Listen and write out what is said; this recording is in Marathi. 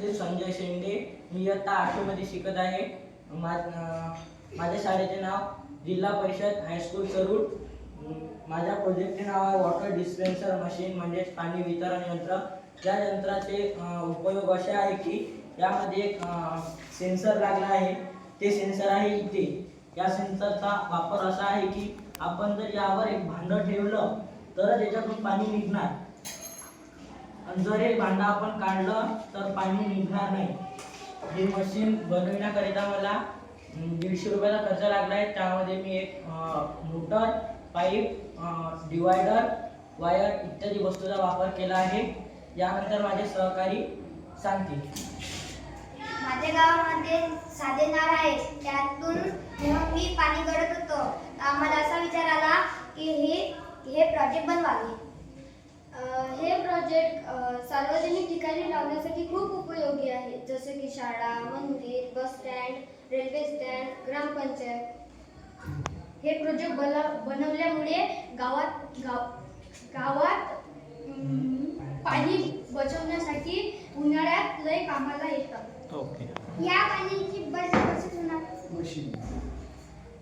श्री संजय शेंडे. मी इयत्ता 8वी मध्ये शिकत आहे. माझ्या शाळेचे नाव जिल्हा परिषद हायस्कूल सरूड. माझ्या प्रोजेक्टचे नाव आहे वॉटर डिस्पेन्सर मशीन, म्हणजेच पाणी वितरण यंत्र. या यंत्राचे उपयोग असे आहे की यामध्ये एक सेन्सर लागला आहे. ते सेन्सर आहे इथे. या सेन्सरचा वापर असा आहे की आपण जर यावर एक भांडं ठेवलं तरच याच्यातून पाणी निघणार, आणि जर हे भांडं आपण काढलं तर पाणी निघणार नाही. हे मशीन बनवण्याकरिता मला 150 रुपयाचा खर्च लागला आहे. त्यामध्ये मी एक मोटर, पाईप, डिवायडर, वायर इत्यादी वस्तूंचा वापर केला आहे. यानंतर माझे सहकारी सांगतील. माझ्या गावामध्ये साधे नळ आहे. त्यातून जेव्हा मी पाणी गळत होतो आम्हाला असा विचार आला की हे प्रोजेक्ट बनवावे. हे प्रोजेक्ट सार्वजनिक ठिकाणी लावण्यासाठी खूप उपयोगी आहे, जसे की शाळा, मंदिर, बस स्टँड, रेल्वे स्टँड, ग्रामपंचायत. हे प्रोजेक्ट बनवल्यामुळे गावात पाणी बचवण्यासाठी उन्हाळ्यात लय कामाला येतात. ओके. या पाण्याची बचत कशी होणार?